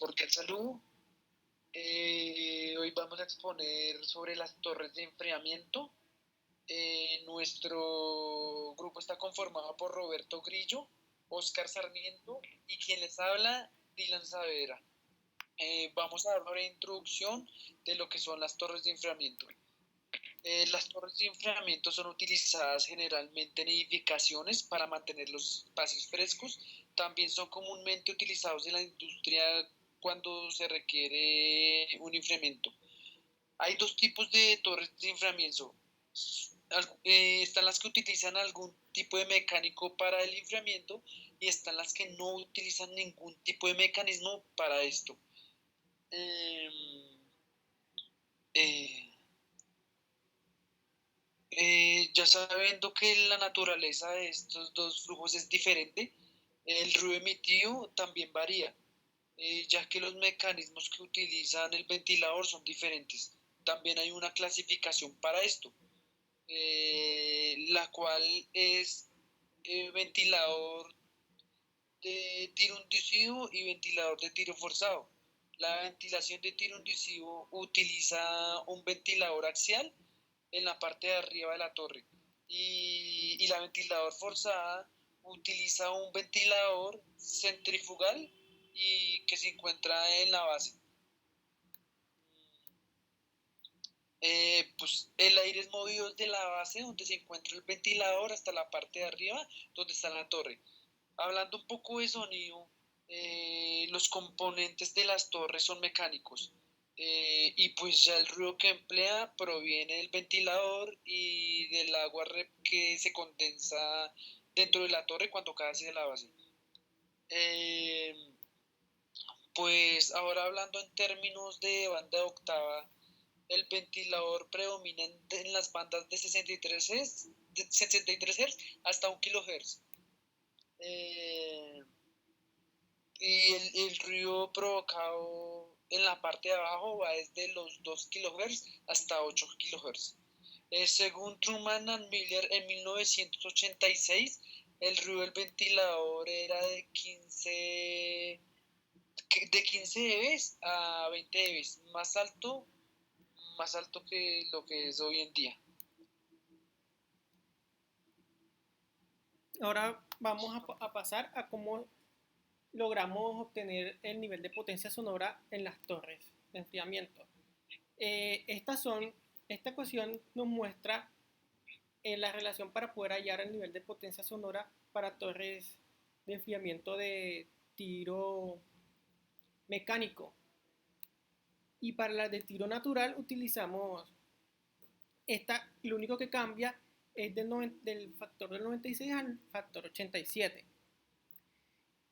cordial saludo. Hoy vamos a exponer sobre las torres de enfriamiento. Nuestro grupo está conformado por Roberto Grillo, Oscar Sarmiento y quien les habla, Dylan Saavedra. Vamos a dar una introducción de lo que son las torres de enfriamiento. Las torres de enfriamiento son utilizadas generalmente en edificaciones para mantener los espacios frescos. También son comúnmente utilizados en la industria cuando se requiere un enfriamiento. Hay dos tipos de torres de enfriamiento. Están las que utilizan algún tipo de mecánico para el enfriamiento y están las que no utilizan ningún tipo de mecanismo para esto. Ya sabiendo que la naturaleza de estos dos flujos es diferente, el ruido emitido también varía, ya que los mecanismos que utilizan el ventilador son diferentes. También hay una clasificación para esto, la cual es ventilador de tiro inducido y ventilador de tiro forzado. La ventilación de tiro inducido utiliza un ventilador axial en la parte de arriba de la torre y la ventilador forzada utiliza un ventilador centrifugal y que se encuentra en la base. Pues el aire es movido desde la base donde se encuentra el ventilador hasta la parte de arriba donde está la torre. Hablando un poco de sonido, los componentes de las torres son mecánicos y pues ya el ruido que emplea proviene del ventilador y del agua que se condensa dentro de la torre cuando cae hacia la base. Pues ahora hablando en términos de banda de octava, el ventilador predomina en las bandas de 63 Hz hasta 1 kHz. Y el ruido provocado en la parte de abajo va desde los 2 kHz hasta 8 kHz. Según Truman and Miller en 1986, el ruido del ventilador era de 15 dB a 20 dB, más alto que lo que es hoy en día. Ahora vamos a pasar a cómo logramos obtener el nivel de potencia sonora en las torres de enfriamiento. Esta ecuación nos muestra la relación para poder hallar el nivel de potencia sonora para torres de enfriamiento de tiro mecánico. Y para las de tiro natural utilizamos lo único que cambia es del factor del 96 al factor 87.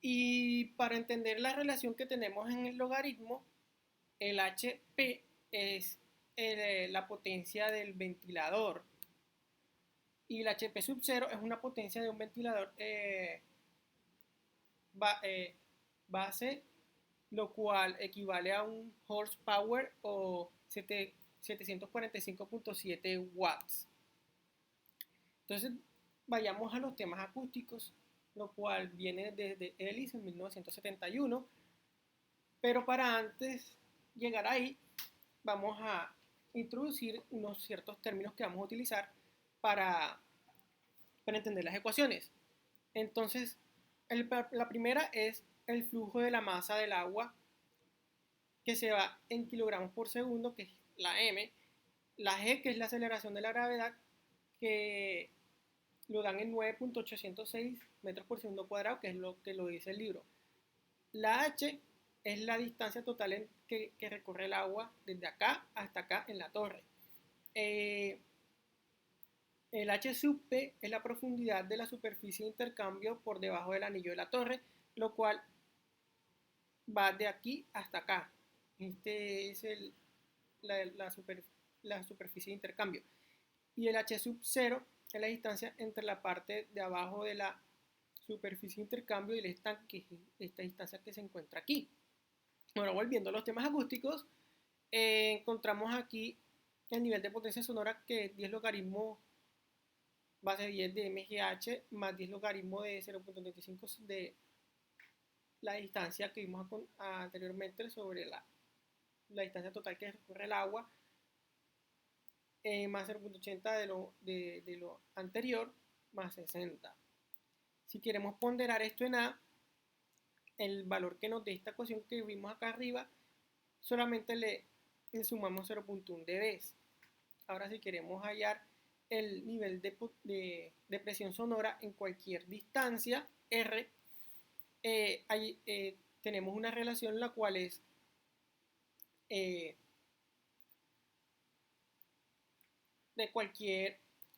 Y para entender la relación que tenemos en el logaritmo, el HP es la potencia del ventilador y el HP sub 0 es una potencia de un ventilador base, lo cual equivale a un horsepower o 745.7 watts. Entonces, vayamos a los temas acústicos, lo cual viene desde Ellis en 1971, pero para antes llegar ahí, vamos a introducir unos ciertos términos que vamos a utilizar para entender las ecuaciones. Entonces, la primera es el flujo de la masa del agua, que se va en kilogramos por segundo, que es la m, la g, que es la aceleración de la gravedad, que lo dan en 9.806 metros por segundo cuadrado, que es lo que lo dice el libro. La h es la distancia total que recorre el agua desde acá hasta acá en la torre. El h sub p es la profundidad de la superficie de intercambio por debajo del anillo de la torre, lo cual va de aquí hasta acá. Este es la superficie de intercambio. Y el h sub 0 es la distancia entre la parte de abajo de la superficie de intercambio y el estanque, esta distancia que se encuentra aquí. Bueno, volviendo a los temas acústicos, encontramos aquí el nivel de potencia sonora, que es 10 logaritmos base 10 de MGH más 10 logaritmos de 0.35 de la distancia que vimos anteriormente sobre la distancia total que recorre el agua, más 0.80 de lo anterior, más 60. Si queremos ponderar esto en A, el valor que nos dé esta ecuación que vimos acá arriba, solamente le sumamos 0.1 dB. Ahora si queremos hallar el nivel de presión sonora en cualquier distancia R, tenemos una relación la cual es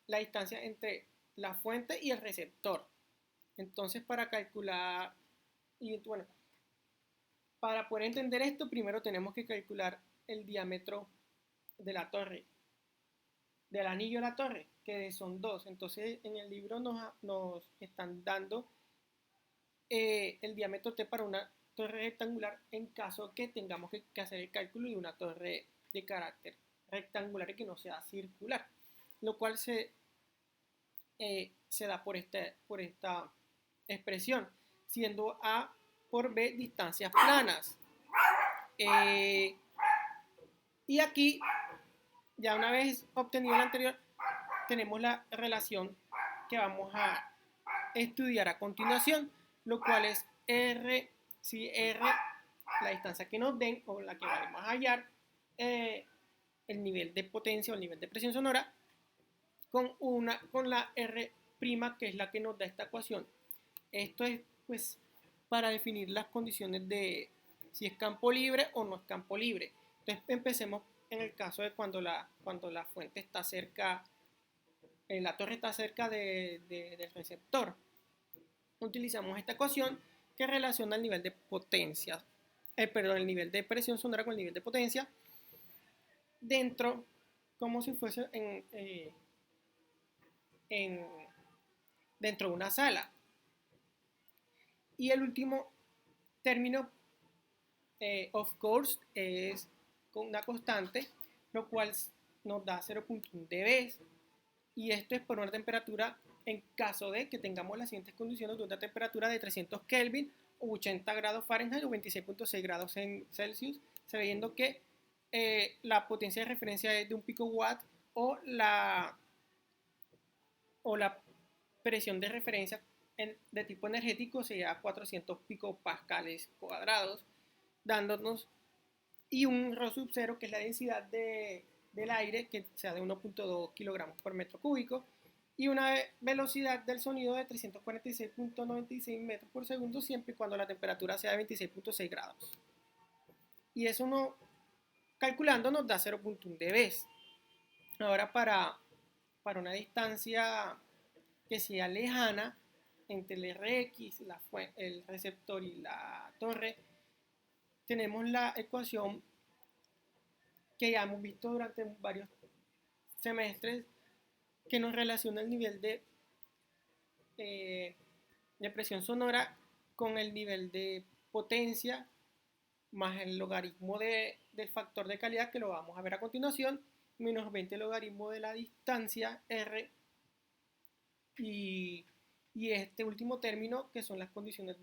la distancia entre la fuente y el receptor. Entonces para calcular, y bueno, para poder entender esto, primero tenemos que calcular el diámetro de la torre, del anillo de la torre, que son 2. Entonces en el libro nos están dando el diámetro T para una torre rectangular en caso que tengamos que hacer el cálculo de una torre de carácter rectangular y que no sea circular, lo cual se da por esta expresión, siendo A por B distancias planas. Y aquí, ya una vez obtenido el anterior, tenemos la relación que vamos a estudiar a continuación, lo cual es R, si R, la distancia que nos den o la que vamos a hallar, el nivel de potencia o el nivel de presión sonora, con la R', que es la que nos da esta ecuación. Esto es pues para definir las condiciones de si es campo libre o no es campo libre. Entonces empecemos en el caso de cuando la fuente está cerca, la torre está cerca del receptor. Utilizamos esta ecuación que relaciona el nivel de potencia, el nivel de presión sonora con el nivel de potencia dentro, como si fuese dentro de una sala. Y el último término, of course, es con una constante, lo cual nos da 0.1 dB. Y esto es por una temperatura en caso de que tengamos las siguientes condiciones de una temperatura de 300 Kelvin, 80 grados Fahrenheit o 26.6 grados en Celsius, sabiendo que la potencia de referencia es de un picowatt o la presión de referencia de tipo energético sería 400 picopascales cuadrados, dándonos y un ρ sub 0 que es la densidad del aire que sea de 1.2 kilogramos por metro cúbico y una velocidad del sonido de 346.96 metros por segundo siempre y cuando la temperatura sea de 26.6 grados. Y eso calculando nos da 0.1 dB. Ahora para una distancia que sea lejana entre el Rx, el receptor y la torre, tenemos la ecuación que ya hemos visto durante varios semestres que nos relaciona el nivel de presión sonora con el nivel de potencia más el logaritmo del factor de calidad que lo vamos a ver a continuación, menos 20 logaritmo de la distancia R y este último término que son las condiciones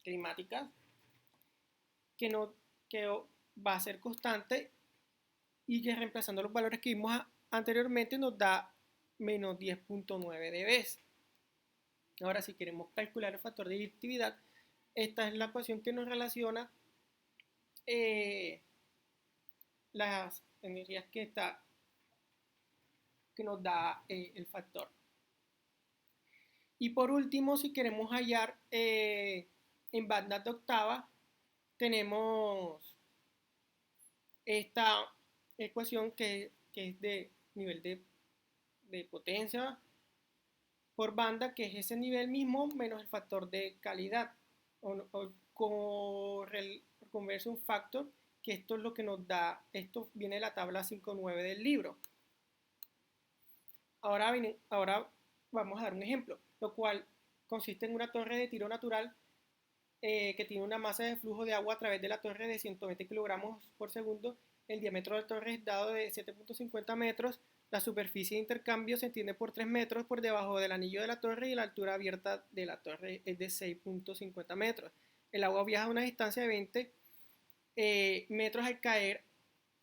climáticas que va a ser constante y que reemplazando los valores que vimos anteriormente nos da menos 10.9 dB. Ahora si queremos calcular el factor de directividad, esta es la ecuación que nos relaciona las energías que nos da el factor. Y por último, si queremos hallar en bandas de octava, tenemos esta ecuación que es de nivel de potencia por banda, que es ese nivel mismo menos el factor de calidad o conversion factor, que esto es lo que nos da, esto viene de la tabla 5.9 del libro. Ahora vamos a dar un ejemplo, lo cual consiste en una torre de tiro natural que tiene una masa de flujo de agua a través de la torre de 120 kilogramos por segundo. El diámetro de la torre es dado de 7.50 metros. La superficie de intercambio se entiende por 3 metros por debajo del anillo de la torre y la altura abierta de la torre es de 6.50 metros. el agua viaja a una distancia de 20 metros al caer,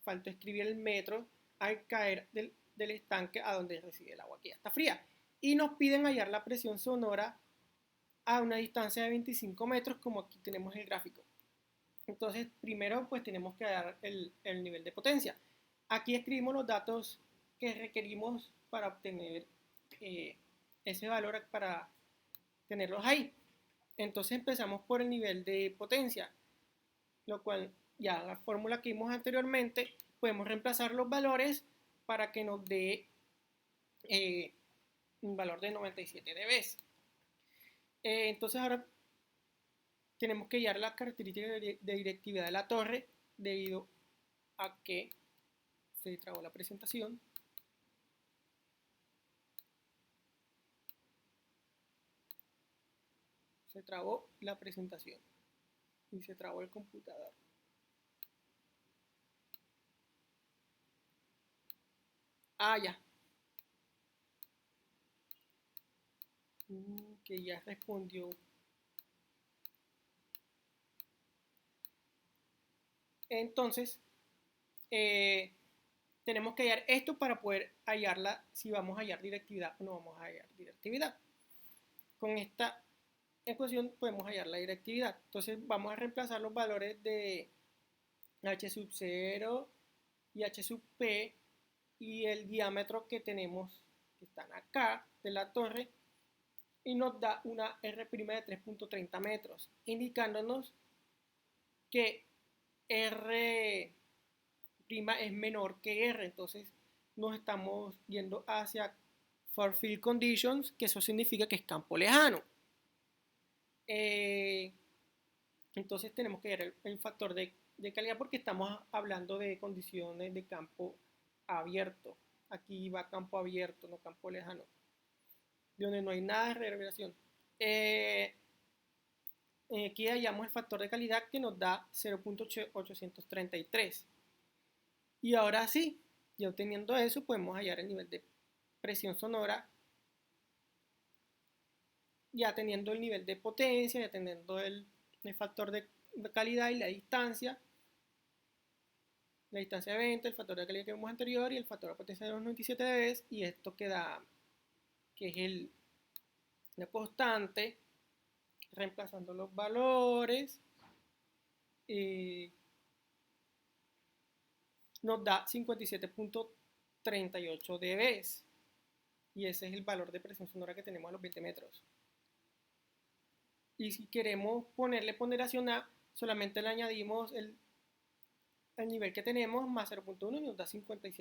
falta escribir el metro, al caer del estanque a donde recibe el agua que ya está fría. Y nos piden hallar la presión sonora a una distancia de 25 metros, como aquí tenemos el gráfico. Entonces, primero pues tenemos que dar el nivel de potencia. Aquí escribimos los datos que requerimos para obtener ese valor, para tenerlos ahí. Entonces empezamos por el nivel de potencia, lo cual ya la fórmula que vimos anteriormente, podemos reemplazar los valores para que nos dé un valor de 97 dB. Entonces ahora tenemos que hallar la característica de directividad de la torre, debido a que se trabó la presentación. Se trabó la presentación y se trabó el computador. Ya. Que ya respondió. Entonces, tenemos que hallar esto para poder hallarla, si vamos a hallar directividad o no vamos a hallar directividad. Con esta ecuación podemos hallar la directividad. Entonces vamos a reemplazar los valores de h sub 0 y h sub p y el diámetro que tenemos, que están acá, de la torre, y nos da una R' de 3.30 metros, indicándonos que R' es menor que R. Entonces nos estamos yendo hacia far field conditions, que eso significa que es campo lejano. Entonces tenemos que ver el factor de calidad, porque estamos hablando de condiciones de campo abierto. Aquí va campo abierto, no campo lejano, donde no hay nada de reverberación. Aquí hallamos el factor de calidad, que nos da 0.833. Y ahora sí, ya obteniendo eso, podemos hallar el nivel de presión sonora, ya teniendo el nivel de potencia, ya teniendo el factor de calidad y la distancia de 20, el factor de calidad que vimos anterior y el factor de potencia de los 97 dB, y esto queda, que es la constante, reemplazando los valores, nos da 57.38 dB, y ese es el valor de presión sonora que tenemos a los 20 metros. Y si queremos ponerle ponderación A, solamente le añadimos el nivel que tenemos más 0.1 y nos da 57.